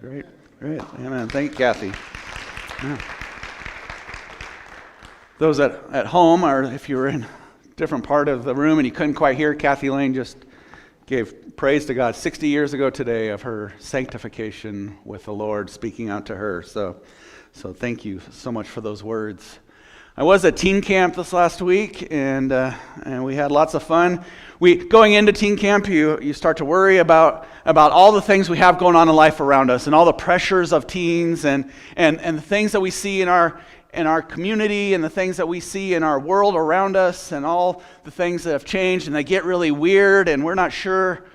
Great, great. Amen. Thank you, Kathy. Yeah. Those at home, or if you were in a different part of the room and you couldn't quite hear, Kathy Lane just gave praise to God 60 years ago today of her sanctification with the Lord speaking out to her. So thank you so much for those words. I was at teen camp this last week, and we had lots of fun. Going into teen camp, you start to worry about all the things we have going on in life around us, and all the pressures of teens, and the things that we see in our community, and the things that we see in our world around us, and all the things that have changed, and they get really weird, and we're not sure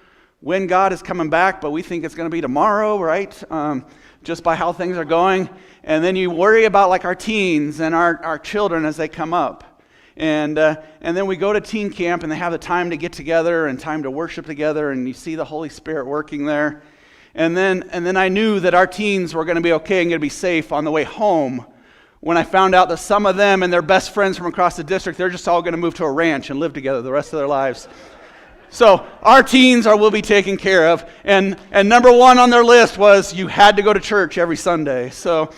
when God is coming back, but we think it's going to be tomorrow, right? Just by how things are going. And then you worry about like our teens and our children as they come up. And then we go to teen camp and they have the time to get together and time to worship together, and you see the Holy Spirit working there. And then I knew that our teens were going to be okay and going to be safe on the way home when I found out that some of them and their best friends from across the district, they're just all going to move to a ranch and live together the rest of their lives. So our teens will be taken care of, and number one on their list was you had to go to church every Sunday. So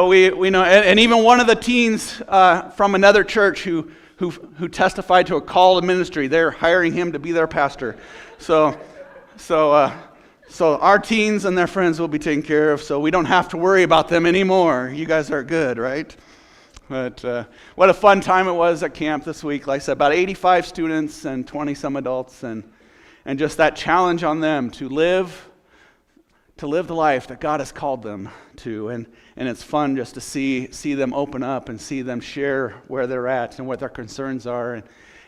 we know, and even one of the teens from another church who testified to a call to ministry, they're hiring him to be their pastor. So our teens and their friends will be taken care of, so we don't have to worry about them anymore. You guys are good, right? But what a fun time it was at camp this week. Like I said, about 85 students and 20-some adults, and just that challenge on them to live the life that God has called them to. And it's fun just to see them open up and see them share where they're at and what their concerns are.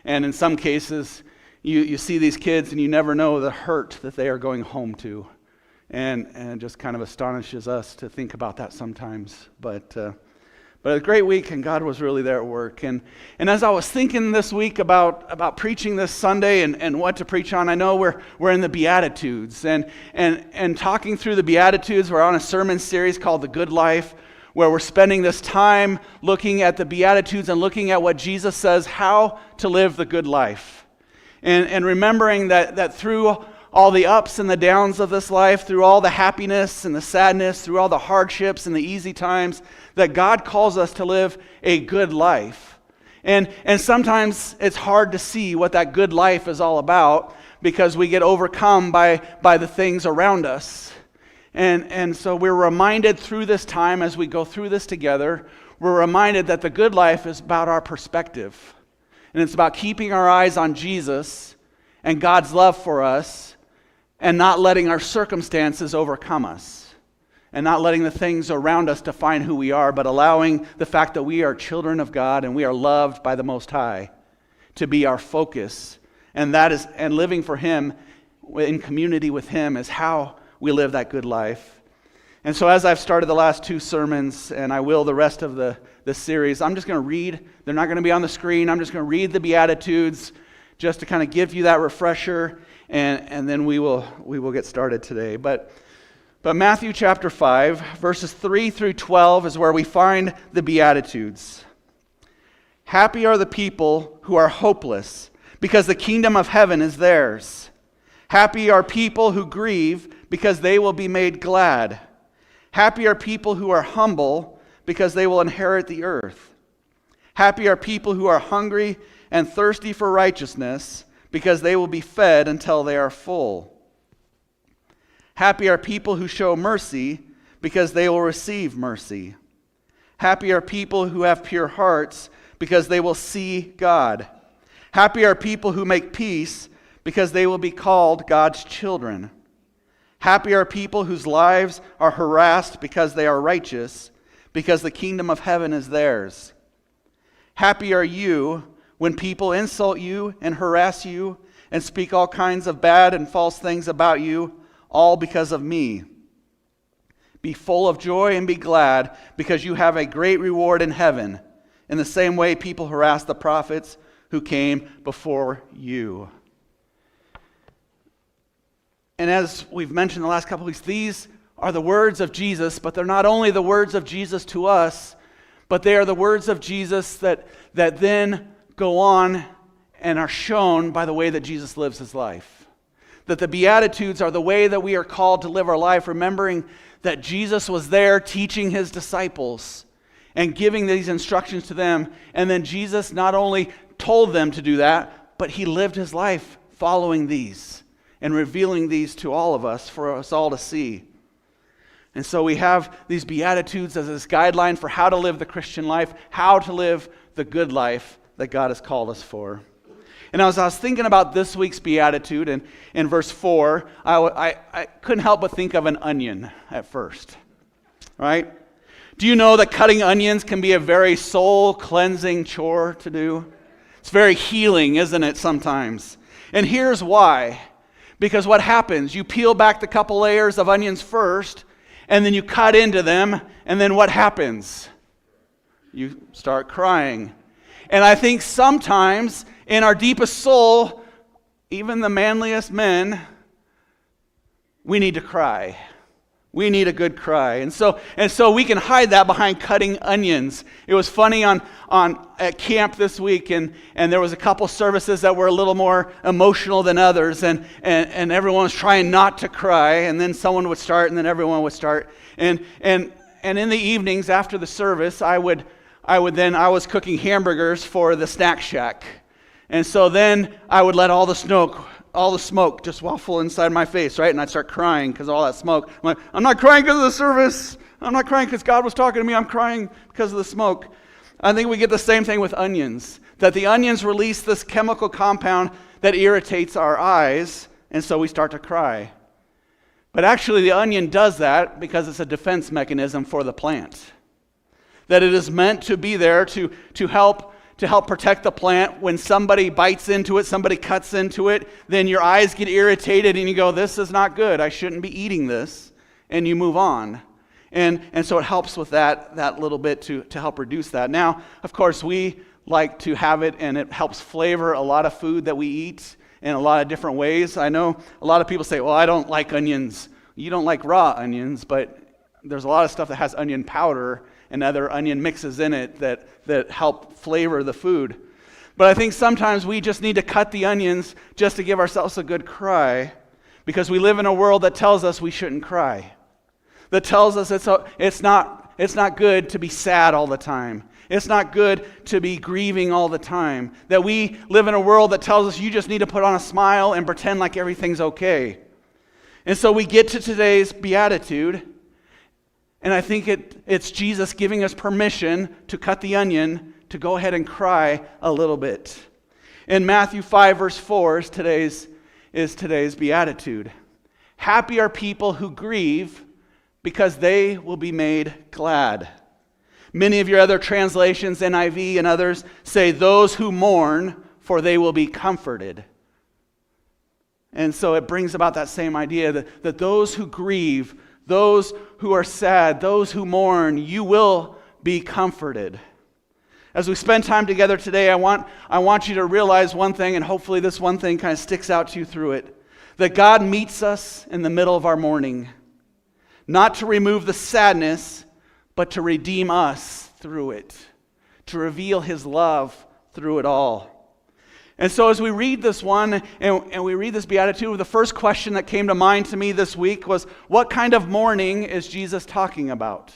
And in some cases, you see these kids and you never know the hurt that they are going home to. And it just kind of astonishes us to think about that sometimes. But a great week, and God was really there at work. And as I was thinking this week about preaching this Sunday and what to preach on, I know we're in the Beatitudes. And talking through the Beatitudes, we're on a sermon series called The Good Life, where we're spending this time looking at the Beatitudes and looking at what Jesus says, how to live the good life. And remembering that through all the ups and the downs of this life, through all the happiness and the sadness, through all the hardships and the easy times, that God calls us to live a good life. And sometimes it's hard to see what that good life is all about because we get overcome by the things around us. And so we're reminded through this time as we go through this together, we're reminded that the good life is about our perspective. And it's about keeping our eyes on Jesus and God's love for us, and not letting our circumstances overcome us, and not letting the things around us define who we are, but allowing the fact that we are children of God and we are loved by the Most High to be our focus. And living for Him in community with Him is how we live that good life. And so as I've started the last two sermons, and I will the rest of the series, I'm just going to read. They're not going to be on the screen. I'm just going to read the Beatitudes just to kind of give you that refresher. And then we will get started today. But Matthew chapter 5, verses 3 through 12 is where we find the Beatitudes. Happy are the people who are hopeless, because the kingdom of heaven is theirs. Happy are people who grieve, because they will be made glad. Happy are people who are humble, because they will inherit the earth. Happy are people who are hungry and thirsty for righteousness, because they will be fed until they are full. Happy are people who show mercy, because they will receive mercy. Happy are people who have pure hearts, because they will see God. Happy are people who make peace, because they will be called God's children. Happy are people whose lives are harassed because they are righteous, because the kingdom of heaven is theirs. Happy are you when people insult you and harass you and speak all kinds of bad and false things about you, all because of me. Be full of joy and be glad, because you have a great reward in heaven. In the same way people harass the prophets who came before you. And as we've mentioned the last couple of weeks, these are the words of Jesus, but they're not only the words of Jesus to us, but they are the words of Jesus that then go on and are shown by the way that Jesus lives his life. That the Beatitudes are the way that we are called to live our life, remembering that Jesus was there teaching his disciples and giving these instructions to them. And then Jesus not only told them to do that, but he lived his life following these and revealing these to all of us for us all to see. And so we have these Beatitudes as this guideline for how to live the Christian life, how to live the good life that God has called us for. And as I was thinking about this week's Beatitude, and in verse 4, I couldn't help but think of an onion at first, right? Do you know that cutting onions can be a very soul-cleansing chore to do? It's very healing, isn't it, sometimes? And here's why. Because what happens? You peel back the couple layers of onions first, and then you cut into them, and then what happens? You start crying. And I think sometimes in our deepest soul, even the manliest men, we need to cry. We need a good cry. And so we can hide that behind cutting onions. It was funny at camp this week, and there was a couple services that were a little more emotional than others, and everyone was trying not to cry, and then someone would start, and then everyone would start. And in the evenings after the service, I was cooking hamburgers for the snack shack. And so then I would let all the smoke just waffle inside my face, right? And I'd start crying because of all that smoke. I'm like, I'm not crying because of the service. I'm not crying because God was talking to me. I'm crying because of the smoke. I think we get the same thing with onions, that the onions release this chemical compound that irritates our eyes, and so we start to cry. But actually the onion does that because it's a defense mechanism for the plant. That it is meant to be there to help protect the plant. When somebody bites into it, somebody cuts into it, then your eyes get irritated and you go, this is not good. I shouldn't be eating this. And you move on. And so it helps with that little bit to help reduce that. Now, of course, we like to have it, and it helps flavor a lot of food that we eat in a lot of different ways. I know a lot of people say, well, I don't like onions. You don't like raw onions, but there's a lot of stuff that has onion powder and other onion mixes in it that help flavor the food. But I think sometimes we just need to cut the onions just to give ourselves a good cry, because we live in a world that tells us we shouldn't cry. That tells us it's not good to be sad all the time. It's not good to be grieving all the time. That we live in a world that tells us you just need to put on a smile and pretend like everything's okay. And so we get to today's Beatitude, and I think it's Jesus giving us permission to cut the onion, to go ahead and cry a little bit. In Matthew 5, verse 4 is today's Beatitude. Happy are people who grieve, because they will be made glad. Many of your other translations, NIV and others, say those who mourn, for they will be comforted. And so it brings about that same idea that those who grieve, those who are sad, those who mourn, you will be comforted. As we spend time together today, I want you to realize one thing, and hopefully this one thing kind of sticks out to you through it, that God meets us in the middle of our mourning, not to remove the sadness, but to redeem us through it, to reveal his love through it all. And so as we read this one, and we read this Beatitude, the first question that came to mind to me this week was, what kind of mourning is Jesus talking about?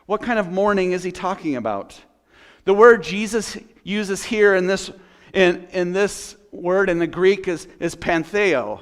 What kind of mourning is he talking about? The word Jesus uses here in this word in the Greek is pantheo.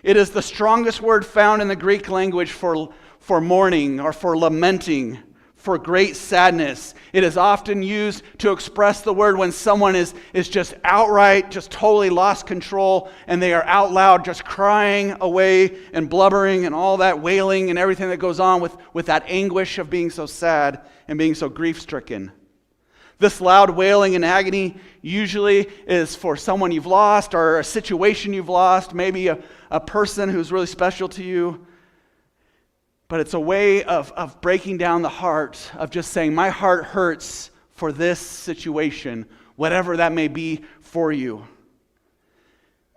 It is the strongest word found in the Greek language for mourning or for lamenting, for great sadness. It is often used to express the word when someone is just outright, just totally lost control, and they are out loud just crying away and blubbering and all that wailing and everything that goes on with that anguish of being so sad and being so grief-stricken. This loud wailing and agony usually is for someone you've lost or a situation you've lost, maybe a person who's really special to you. But it's a way of breaking down the heart, of just saying, my heart hurts for this situation, whatever that may be for you.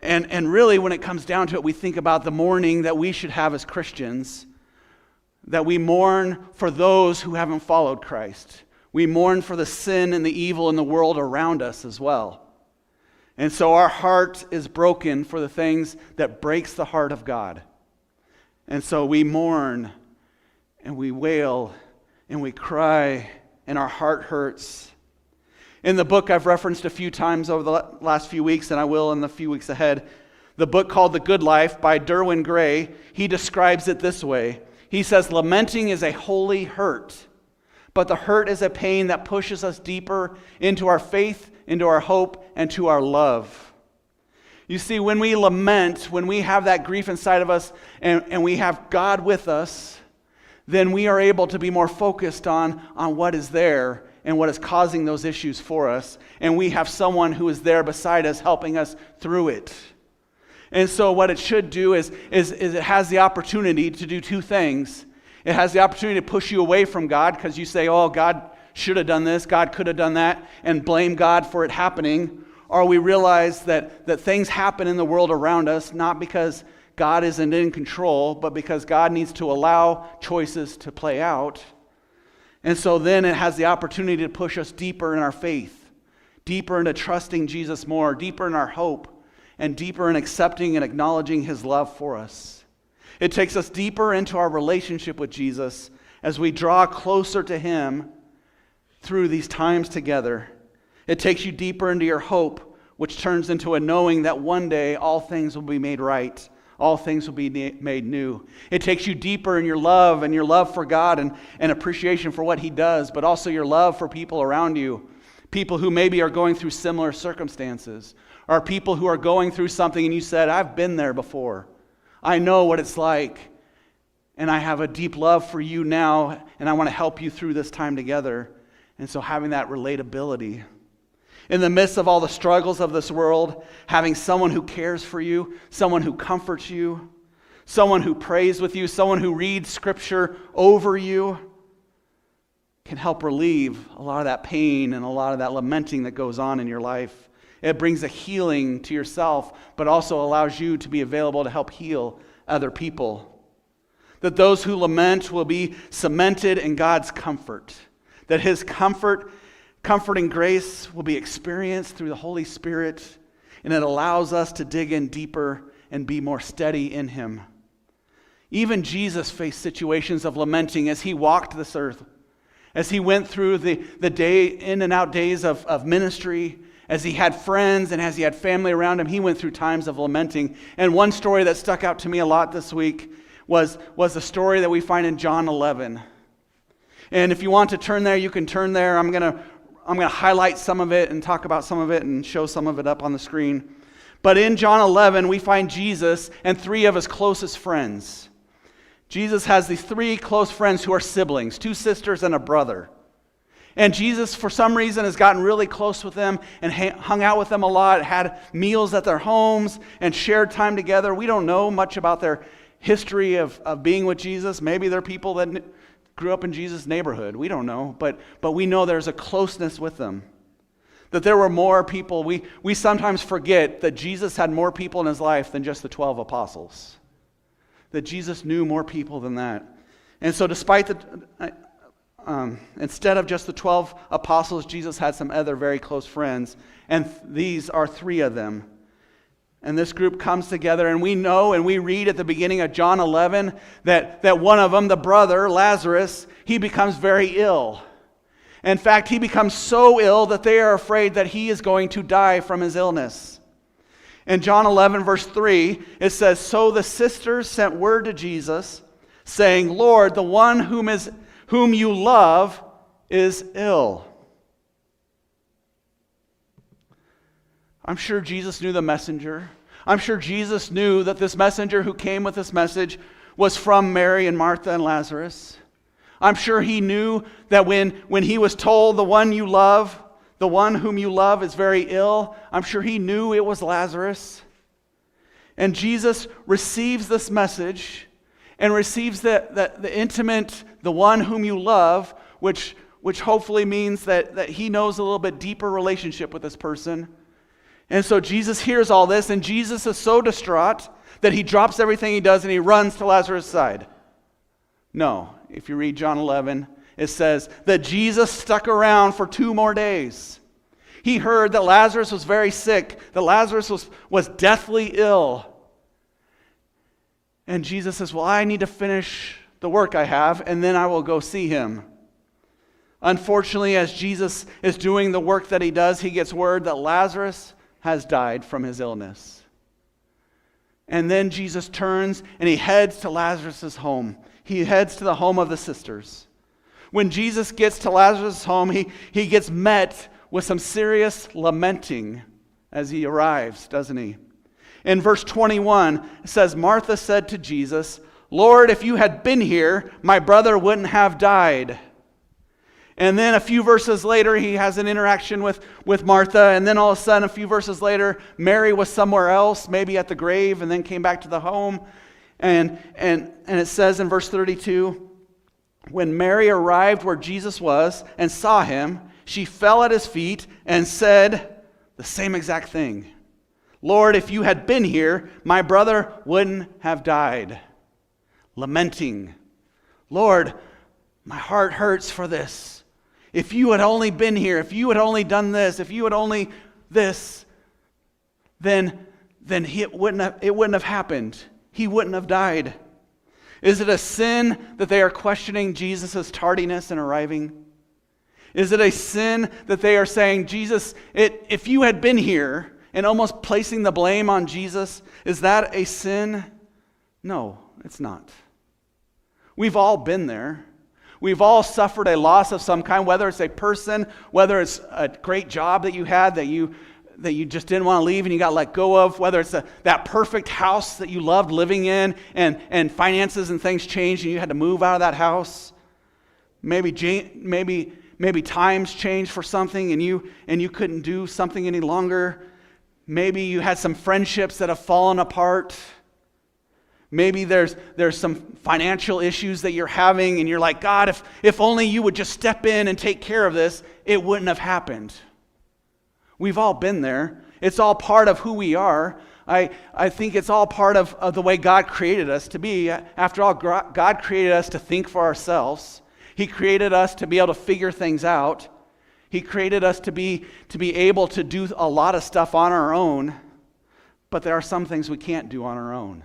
And really, when it comes down to it, we think about the mourning that we should have as Christians, that we mourn for those who haven't followed Christ. We mourn for the sin and the evil in the world around us as well. And so our heart is broken for the things that breaks the heart of God. And so we mourn and we wail and we cry and our heart hurts. In the book I've referenced a few times over the last few weeks, and I will in the few weeks ahead, the book called The Good Life by Derwin Gray, he describes it this way. He says, lamenting is a holy hurt, but the hurt is a pain that pushes us deeper into our faith, into our hope, and to our love. You see, when we lament, when we have that grief inside of us, and we have God with us, then we are able to be more focused on what is there and what is causing those issues for us. And we have someone who is there beside us, helping us through it. And so what it should do is it has the opportunity to do two things. It has the opportunity to push you away from God because you say, oh, God should have done this, God could have done that, and blame God for it happening. Or we realize that things happen in the world around us, not because God isn't in control, but because God needs to allow choices to play out. And so then it has the opportunity to push us deeper in our faith, deeper into trusting Jesus more, deeper in our hope, and deeper in accepting and acknowledging His love for us. It takes us deeper into our relationship with Jesus as we draw closer to Him through these times together. It takes you deeper into your hope, which turns into a knowing that one day all things will be made right. All things will be made new. It takes you deeper in your love for God and appreciation for what He does, but also your love for people around you, people who maybe are going through similar circumstances, or people who are going through something and you said, I've been there before. I know what it's like, and I have a deep love for you now, and I want to help you through this time together. And so having that relatability. In the midst of all the struggles of this world, having someone who cares for you, someone who comforts you, someone who prays with you, someone who reads Scripture over you, can help relieve a lot of that pain and a lot of that lamenting that goes on in your life. It brings a healing to yourself, but also allows you to be available to help heal other people. That those who lament will be cemented in God's comfort. That His comforting grace will be experienced through the Holy Spirit, and it allows us to dig in deeper and be more steady in Him. Even Jesus faced situations of lamenting as He walked this earth, as He went through the day in and out days of ministry, as He had friends and as He had family around Him. He went through times of lamenting. And one story that stuck out to me a lot this week was the story that we find in John 11. And if you want to turn there, you can turn there. I'm going to highlight some of it and talk about some of it and show some of it up on the screen. But in John 11, we find Jesus and three of His closest friends. Jesus has these three close friends who are siblings, two sisters and a brother. And Jesus, for some reason, has gotten really close with them and hung out with them a lot, had meals at their homes and shared time together. We don't know much about their history of being with Jesus. Maybe they're people that grew up in Jesus' neighborhood. We don't know, but we know there's a closeness with them. That there were more people. We sometimes forget that Jesus had more people in His life than just the 12 apostles. That Jesus knew more people than that. And so despite instead of just the 12 apostles, Jesus had some other very close friends, and these are three of them. And this group comes together, and we know and we read at the beginning of John 11 that one of them, the brother, Lazarus, he becomes very ill. In fact, he becomes so ill that they are afraid that he is going to die from his illness. In John 11, verse 3, it says, "So the sisters sent word to Jesus, saying, 'Lord, the one whom you love is ill.'" I'm sure Jesus knew the messenger. I'm sure Jesus knew that this messenger who came with this message was from Mary and Martha and Lazarus. I'm sure He knew that when He was told the one whom you love is very ill, I'm sure He knew it was Lazarus. And Jesus receives this message and receives the intimate, the one whom you love, which hopefully means that He knows a little bit deeper relationship with this person. And so Jesus hears all this, and Jesus is so distraught that He drops everything He does and He runs to Lazarus' side. No, if you read John 11, it says that Jesus stuck around for 2 more days. He heard that Lazarus was very sick, that Lazarus was deathly ill. And Jesus says, well, I need to finish the work I have, and then I will go see him. Unfortunately, as Jesus is doing the work that he does, he gets word that Lazarus has died from his illness. And then Jesus turns and he heads to Lazarus' home. He heads to the home of the sisters. When Jesus gets to Lazarus' home, he gets met with some serious lamenting as he arrives, doesn't he? In verse 21, it says, Martha said to Jesus, Lord, if you had been here, my brother wouldn't have died. And then a few verses later, he has an interaction with Martha. And then all of a sudden, a few verses later, Mary was somewhere else, maybe at the grave, and then came back to the home. And it says in verse 32, when Mary arrived where Jesus was and saw him, she fell at his feet and said the same exact thing. Lord, if you had been here, my brother wouldn't have died. Lamenting. Lord, my heart hurts for this. If you had only been here, if you had only done this, if you had only this, then it wouldn't have happened. He wouldn't have died. Is it a sin that they are questioning Jesus' tardiness in arriving? Is it a sin that they are saying, Jesus, if you had been here, and almost placing the blame on Jesus, is that a sin? No, it's not. We've all been there. We've all suffered a loss of some kind, whether it's a person, whether it's a great job that you had that you just didn't want to leave and you got let go of, whether it's that perfect house that you loved living in and finances and things changed and you had to move out of that house. Maybe times changed for something and you couldn't do something any longer. Maybe you had some friendships that have fallen apart. Maybe there's some financial issues that you're having and you're like, God, if only you would just step in and take care of this, it wouldn't have happened. We've all been there. It's all part of who we are. I think it's all part of the way God created us to be. After all, God created us to think for ourselves. He created us to be able to figure things out. He created us to be able to do a lot of stuff on our own, but there are some things we can't do on our own.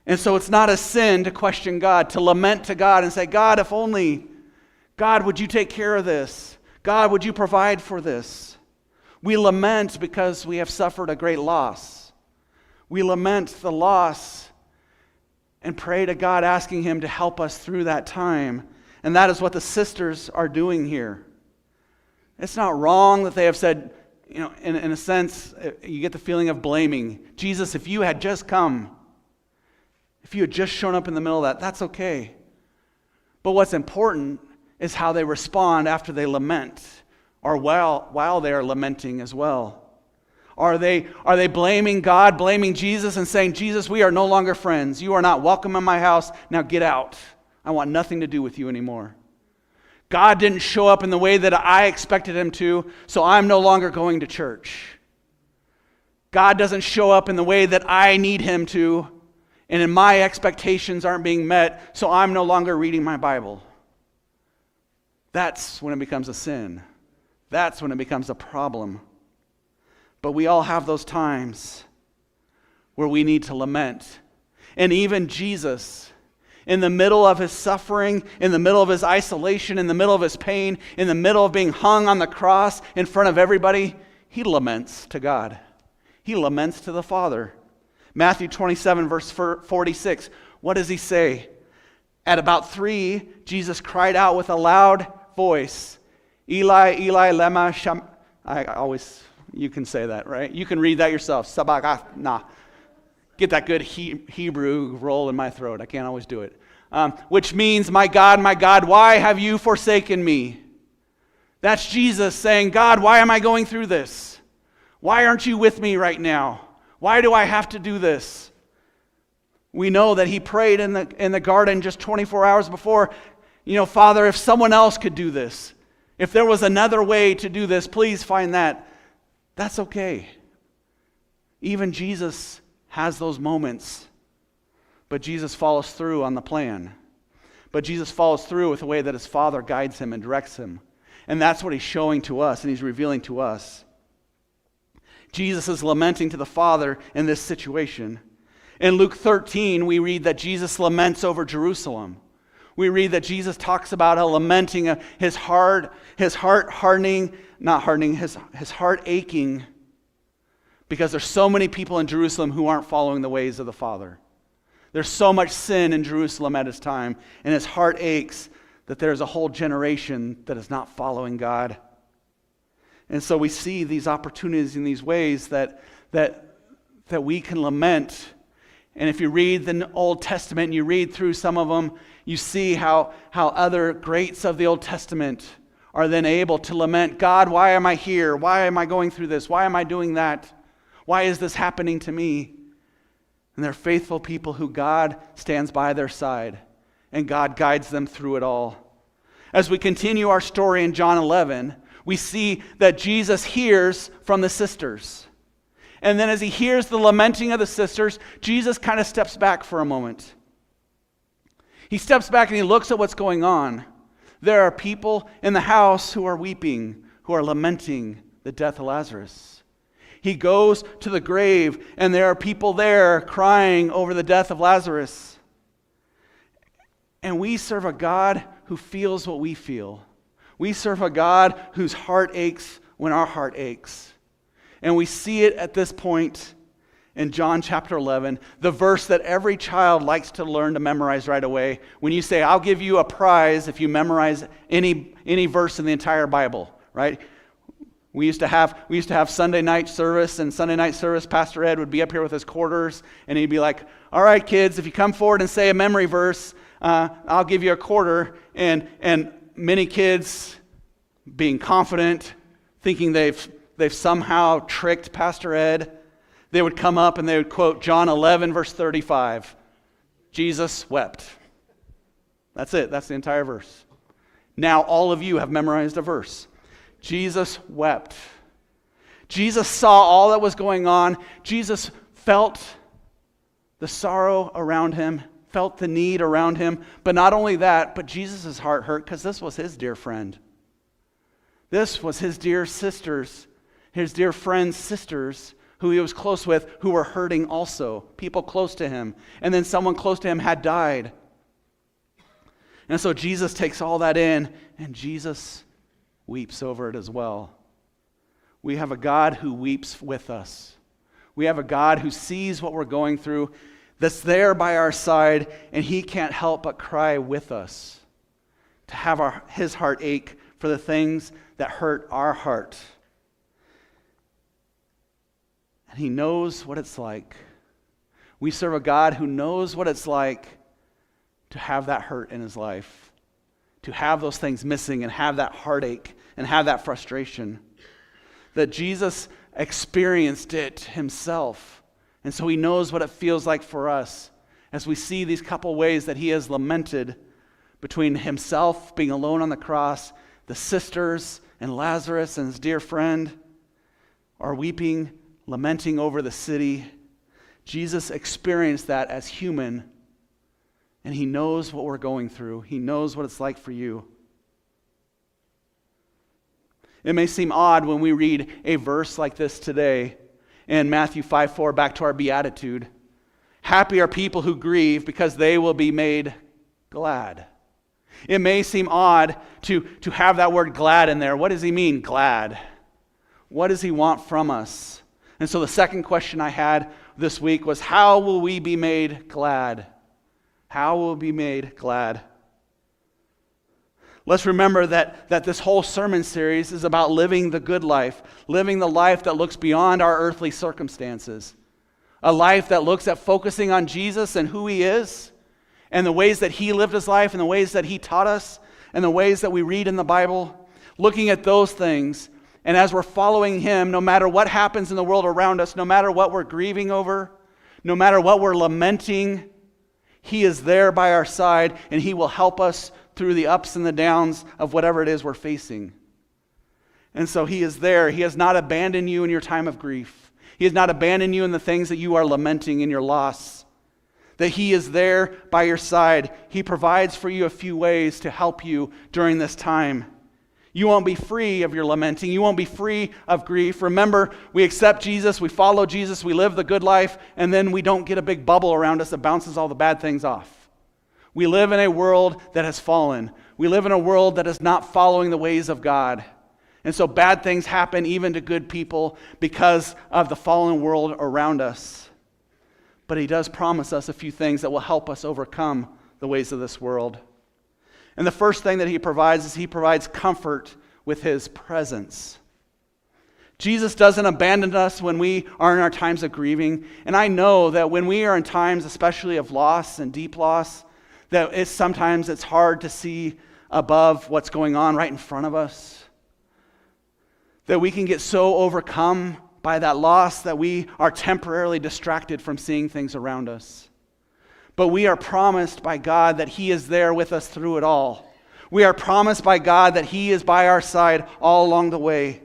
And so it's not a sin to question God, to lament to God and say, God, if only, God, would you take care of this? God, would you provide for this? We lament because we have suffered a great loss. We lament the loss and pray to God, asking him to help us through that time. And that is what the sisters are doing here. It's not wrong that they have said, in a sense, you get the feeling of blaming. Jesus, if you had just come, if you had just shown up in the middle of that, that's okay. But what's important is how they respond after they lament, or while they are lamenting as well. Are they blaming God, blaming Jesus, and saying, Jesus, we are no longer friends. You are not welcome in my house. Now get out. I want nothing to do with you anymore. God didn't show up in the way that I expected him to, so I'm no longer going to church. God doesn't show up in the way that I need him to, and my expectations aren't being met, so I'm no longer reading my Bible. That's when it becomes a sin. That's when it becomes a problem. But we all have those times where we need to lament. And even Jesus, in the middle of his suffering, in the middle of his isolation, in the middle of his pain, in the middle of being hung on the cross in front of everybody, he laments to God. He laments to the Father. Matthew 27, verse 46. What does he say? At about 3, Jesus cried out with a loud voice, Eli, Eli, lema sham. You can say that, right? You can read that yourself. Sabachthani. Get that good Hebrew roll in my throat. I can't always do it. Which means, my God, why have you forsaken me? That's Jesus saying, God, why am I going through this? Why aren't you with me right now? Why do I have to do this? We know that he prayed in the garden just 24 hours before, Father, if someone else could do this, if there was another way to do this, please find that. That's okay. Even Jesus has those moments, but Jesus follows through on the plan. But Jesus follows through with the way that his Father guides him and directs him. And that's what he's showing to us and he's revealing to us. Jesus is lamenting to the Father in this situation. In Luke 13, we read that Jesus laments over Jerusalem. We read that Jesus talks about a lamenting, his heart hardening, not hardening, his heart aching because there's so many people in Jerusalem who aren't following the ways of the Father. There's so much sin in Jerusalem at his time, and his heart aches that there's a whole generation that is not following God. And so we see these opportunities in these ways that we can lament. And if you read the Old Testament and you read through some of them, you see how other greats of the Old Testament are then able to lament, God, why am I here? Why am I going through this? Why am I doing that? Why is this happening to me? And they're faithful people who God stands by their side, and God guides them through it all. As we continue our story in John 11, we see that Jesus hears from the sisters. And then as he hears the lamenting of the sisters, Jesus kind of steps back for a moment. He steps back and he looks at what's going on. There are people in the house who are weeping, who are lamenting the death of Lazarus. He goes to the grave and there are people there crying over the death of Lazarus. And we serve a God who feels what we feel. We serve a God whose heart aches when our heart aches. And we see it at this point in John chapter 11, the verse that every child likes to learn to memorize right away. When you say, I'll give you a prize if you memorize any verse in the entire Bible, right? We used to have Sunday night service, and Sunday night service, Pastor Ed would be up here with his quarters, and he'd be like, all right, kids, if you come forward and say a memory verse, I'll give you a quarter. And many kids, being confident, thinking they've somehow tricked Pastor Ed, they would come up and they would quote John 11, verse 35. Jesus wept. That's it. That's the entire verse. Now all of you have memorized a verse. Jesus wept. Jesus saw all that was going on. Jesus felt the sorrow around him, felt the need around him. But not only that, but Jesus' heart hurt because this was his dear friend. This was his dear sisters, his dear friend's sisters, who he was close with, who were hurting also. People close to him. And then someone close to him had died. And so Jesus takes all that in, and Jesus weeps over it as well. We have a God who weeps with us. We have a God who sees what we're going through, that's there by our side, and he can't help but cry with us, to have his heart ache for the things that hurt our heart. And he knows what it's like. We serve a God who knows what it's like to have that hurt in his life, to have those things missing and have that heartache and have that frustration. That Jesus experienced it himself. And so he knows what it feels like for us as we see these couple ways that he has lamented between himself being alone on the cross, the sisters and Lazarus and his dear friend are weeping, lamenting over the city. Jesus experienced that as human, and he knows what we're going through. He knows what it's like for you. It may seem odd when we read a verse like this today in Matthew 5:4, back to our beatitude. Happy are people who grieve because they will be made glad. It may seem odd to have that word glad in there. What does he mean, glad? What does he want from us? And so the second question I had this week was, how will we be made glad? How will we be made glad? Let's remember that this whole sermon series is about living the good life, living the life that looks beyond our earthly circumstances, a life that looks at focusing on Jesus and who he is, and the ways that he lived his life, and the ways that he taught us, and the ways that we read in the Bible, looking at those things. And as we're following him, no matter what happens in the world around us, no matter what we're grieving over, no matter what we're lamenting, he is there by our side, and he will help us through the ups and the downs of whatever it is we're facing. And so he is there. He has not abandoned you in your time of grief. He has not abandoned you in the things that you are lamenting in your loss. That he is there by your side. He provides for you a few ways to help you during this time. You won't be free of your lamenting. You won't be free of grief. Remember, we accept Jesus, we follow Jesus, we live the good life, and then we don't get a big bubble around us that bounces all the bad things off. We live in a world that has fallen. We live in a world that is not following the ways of God. And so bad things happen even to good people because of the fallen world around us. But he does promise us a few things that will help us overcome the ways of this world. And the first thing that he provides is he provides comfort with his presence. Jesus doesn't abandon us when we are in our times of grieving. And I know that when we are in times, especially of loss and deep loss, that sometimes it's hard to see above what's going on right in front of us. That we can get so overcome by that loss that we are temporarily distracted from seeing things around us. But we are promised by God that he is there with us through it all. We are promised by God that he is by our side all along the way.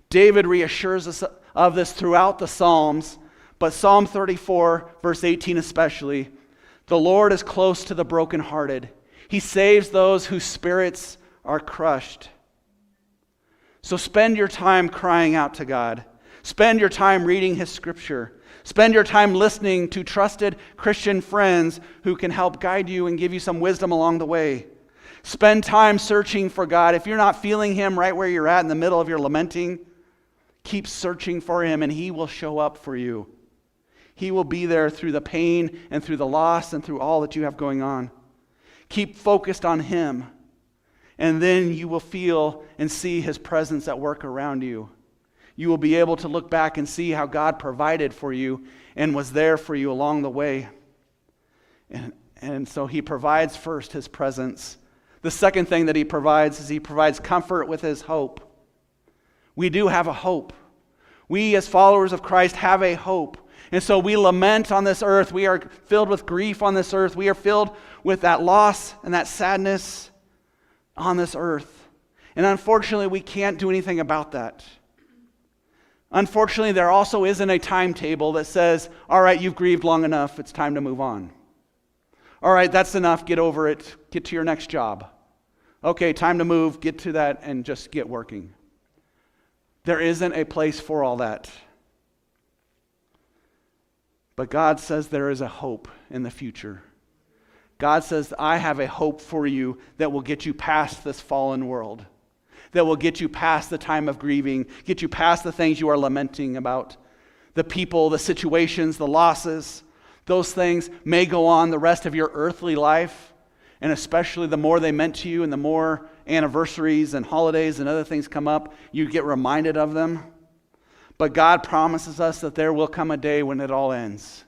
David reassures us of this throughout the Psalms, but Psalm 34, verse 18 especially, the Lord is close to the brokenhearted. He saves those whose spirits are crushed. So spend your time crying out to God. Spend your time reading his scripture. Spend your time listening to trusted Christian friends who can help guide you and give you some wisdom along the way. Spend time searching for God. If you're not feeling him right where you're at in the middle of your lamenting, keep searching for him and he will show up for you. He will be there through the pain and through the loss and through all that you have going on. Keep focused on him, and then you will feel and see his presence at work around you. You will be able to look back and see how God provided for you and was there for you along the way. And so he provides first his presence. The second thing that he provides is he provides comfort with his hope. We do have a hope. We as followers of Christ have a hope. And so we lament on this earth. We are filled with grief on this earth. We are filled with that loss and that sadness on this earth. And unfortunately, we can't do anything about that. Unfortunately, there also isn't a timetable that says, all right, you've grieved long enough, it's time to move on. All right, that's enough, get over it, get to your next job. Okay, time to move, get to that, and just get working. There isn't a place for all that. But God says there is a hope in the future. God says, I have a hope for you that will get you past this fallen world. That will get you past the time of grieving, get you past the things you are lamenting about. The people, the situations, the losses, those things may go on the rest of your earthly life, and especially the more they meant to you and the more anniversaries and holidays and other things come up, you get reminded of them. But God promises us that there will come a day when it all ends.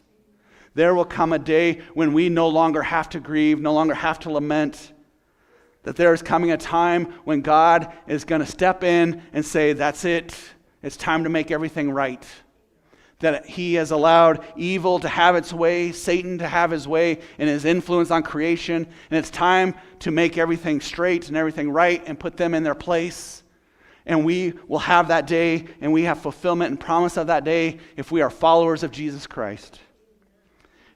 There will come a day when we no longer have to grieve, no longer have to lament. That there is coming a time when God is going to step in and say, that's it. It's time to make everything right. That he has allowed evil to have its way, Satan to have his way and his influence on creation. And it's time to make everything straight and everything right and put them in their place. And we will have that day, and we have fulfillment and promise of that day if we are followers of Jesus Christ.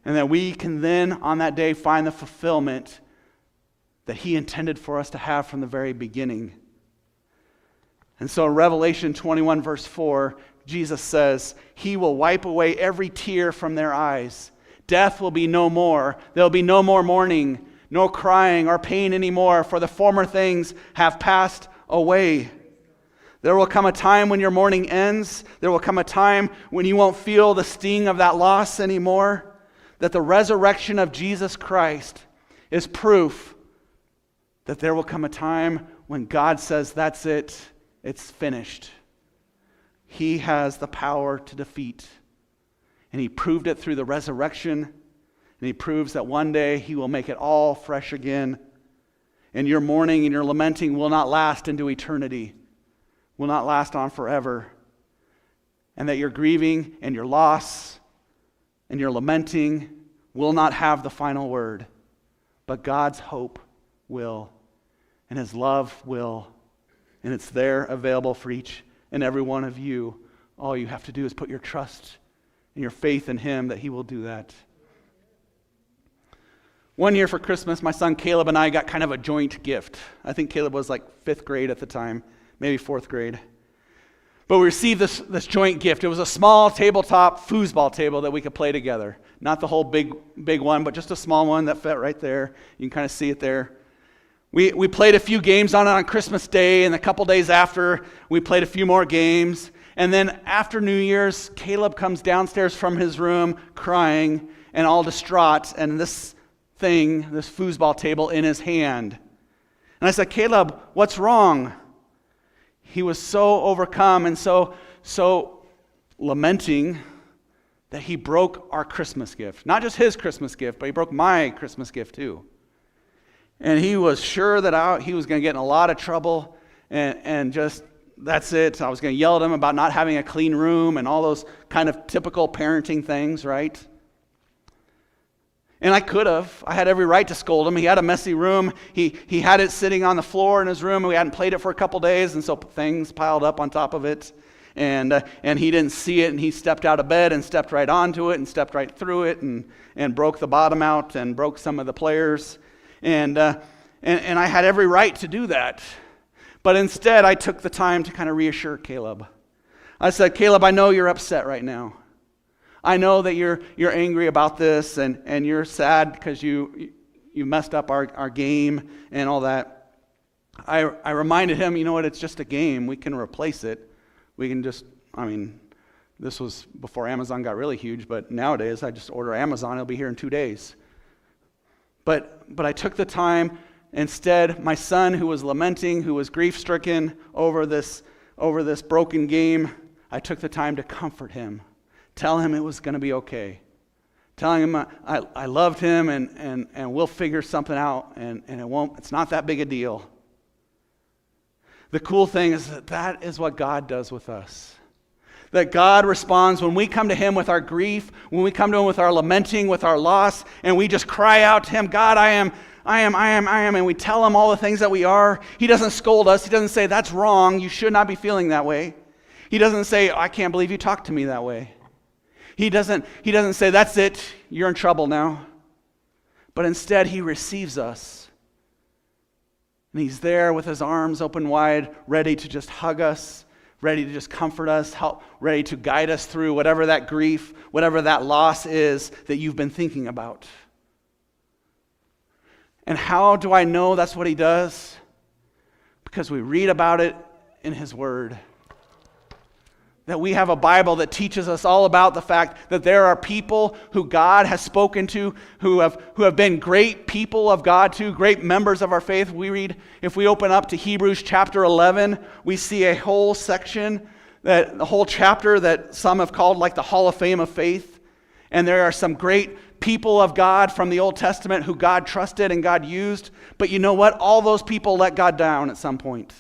And that we can then on that day find the fulfillment that he intended for us to have from the very beginning. And so in Revelation 21 verse 4, Jesus says, he will wipe away every tear from their eyes. Death will be no more. There will be no more mourning, no crying or pain anymore, for the former things have passed away. There will come a time when your mourning ends. There will come a time when you won't feel the sting of that loss anymore. That the resurrection of Jesus Christ is proof that there will come a time when God says, that's it, it's finished. He has the power to defeat. And he proved it through the resurrection. And he proves that one day he will make it all fresh again. And your mourning and your lamenting will not last into eternity. Will not last on forever. And that your grieving and your loss and your lamenting will not have the final word. But God's hope will. And his love will. And it's there available for each and every one of you. All you have to do is put your trust and your faith in him that he will do that. One year for Christmas, my son Caleb and I got kind of a joint gift. I think Caleb was like 5th grade at the time, maybe 4th grade. But we received this joint gift. It was a small tabletop foosball table that we could play together. Not the whole big one, but just a small one that fit right there. You can kind of see it there. We played a few games on it on Christmas Day, and a couple days after, we played a few more games. And then after New Year's, Caleb comes downstairs from his room crying and all distraught, and this foosball table in his hand. And I said, Caleb, what's wrong? He was so overcome and so lamenting that he broke our Christmas gift. Not just his Christmas gift, but he broke my Christmas gift too. And he was sure that he was going to get in a lot of trouble, and just, that's it. I was going to yell at him about not having a clean room and all those kind of typical parenting things, right? And I could have. I had every right to scold him. He had a messy room. He had it sitting on the floor in his room, and we hadn't played it for a couple days, and so things piled up on top of it. And he didn't see it, and he stepped out of bed and stepped right onto it and stepped right through it and broke the bottom out and broke some of the players. And I had every right to do that. But instead, I took the time to kind of reassure Caleb. I said, Caleb, I know you're upset right now. I know that you're angry about this, and you're sad because you messed up our game and all that. I reminded him, you know what, it's just a game. We can replace it. We can just, this was before Amazon got really huge, but nowadays I just order Amazon. It'll be here in 2 days. But I took the time. Instead, my son, who was lamenting, who was grief-stricken over this broken game, I took the time to comfort him. Tell him it was going to be okay. Telling him I loved him and we'll figure something out, and it's not that big a deal. The cool thing is that is what God does with us. That God responds when we come to Him with our grief, when we come to Him with our lamenting, with our loss, and we just cry out to Him, God, I am, and we tell Him all the things that we are. He doesn't scold us. He doesn't say, that's wrong. You should not be feeling that way. He doesn't say, I can't believe you talked to me that way. He doesn't say, that's it, you're in trouble now. But instead, He receives us. And He's there with His arms open wide, ready to just hug us, ready to just comfort us, ready to guide us through whatever that grief, whatever that loss is that you've been thinking about. And how do I know that's what He does? Because we read about it in His Word. That we have a Bible that teaches us all about the fact that there are people who God has spoken to, who have been great people of God too, great members of our faith. We read, if we open up to Hebrews chapter 11, we see a whole section, the whole chapter that some have called like the Hall of Fame of Faith. And there are some great people of God from the Old Testament who God trusted and God used. But you know what? All those people let God down at some point.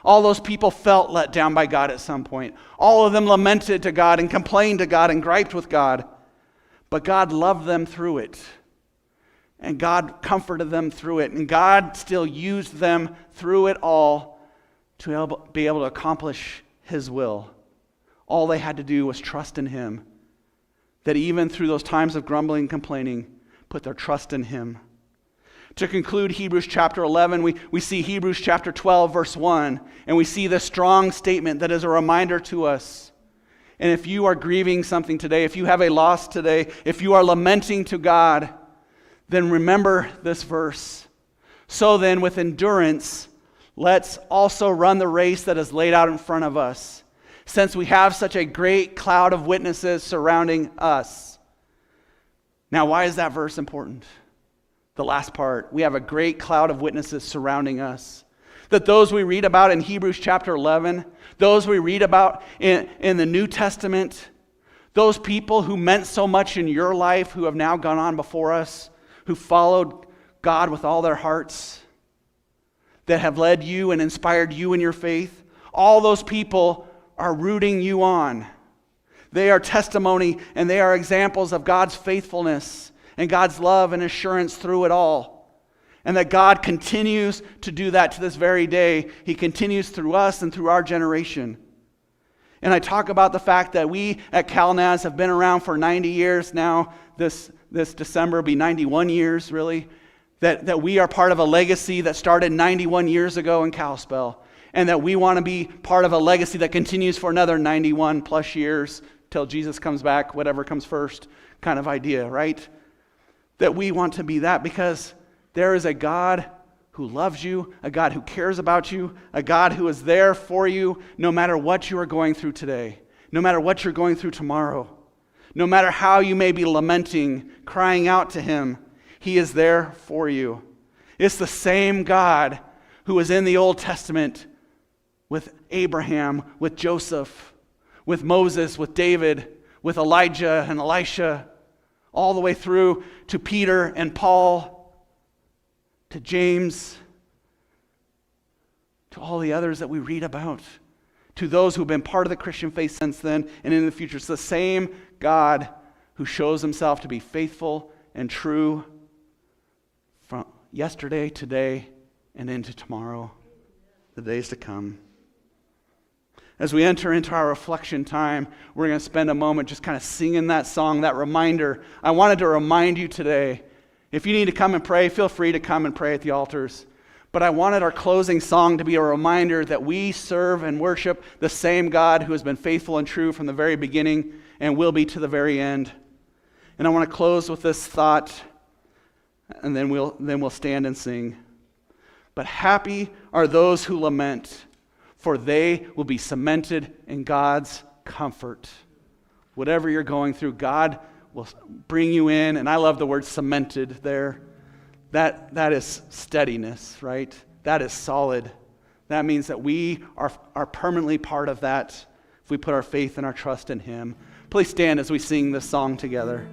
All those people felt let down by God at some point. All of them lamented to God and complained to God and griped with God. But God loved them through it. And God comforted them through it. And God still used them through it all to be able to accomplish His will. All they had to do was trust in Him. That even through those times of grumbling and complaining, put their trust in Him. To conclude Hebrews chapter 11, we see Hebrews chapter 12, verse 1, and we see this strong statement that is a reminder to us. And if you are grieving something today, if you have a loss today, if you are lamenting to God, then remember this verse. So then, with endurance, let's also run the race that is laid out in front of us, since we have such a great cloud of witnesses surrounding us. Now, why is that verse important? The last part, we have a great cloud of witnesses surrounding us. That those we read about in Hebrews chapter 11, those we read about in the New Testament, those people who meant so much in your life, who have now gone on before us, who followed God with all their hearts, that have led you and inspired you in your faith, all those people are rooting you on. They are testimony and they are examples of God's faithfulness and God's love and assurance through it all. And that God continues to do that to this very day. He continues through us and through our generation. And I talk about the fact that we at CalNAS have been around for 90 years now, this this December will be 91 years, really, that we are part of a legacy that started 91 years ago in Kalispell, and that we want to be part of a legacy that continues for another 91 plus years till Jesus comes back, whatever comes first kind of idea, right? That we want to be that because there is a God who loves you, a God who cares about you, a God who is there for you no matter what you are going through today, no matter what you're going through tomorrow, no matter how you may be lamenting, crying out to him, he is there for you. It's the same God who was in the Old Testament with Abraham, with Joseph, with Moses, with David, with Elijah and Elisha, all the way through to Peter and Paul, to James, to all the others that we read about, to those who have been part of the Christian faith since then and in the future. It's the same God who shows himself to be faithful and true from yesterday, today, and into tomorrow, the days to come. As we enter into our reflection time, we're going to spend a moment just kind of singing that song, that reminder. I wanted to remind you today, if you need to come and pray, feel free to come and pray at the altars. But I wanted our closing song to be a reminder that we serve and worship the same God who has been faithful and true from the very beginning and will be to the very end. And I want to close with this thought, and then we'll stand and sing. But happy are those who lament, for they will be cemented in God's comfort. Whatever you're going through, God will bring you in, and I love the word cemented there. That is steadiness, right? That is solid. That means that we are permanently part of that if we put our faith and our trust in him. Please stand as we sing this song together.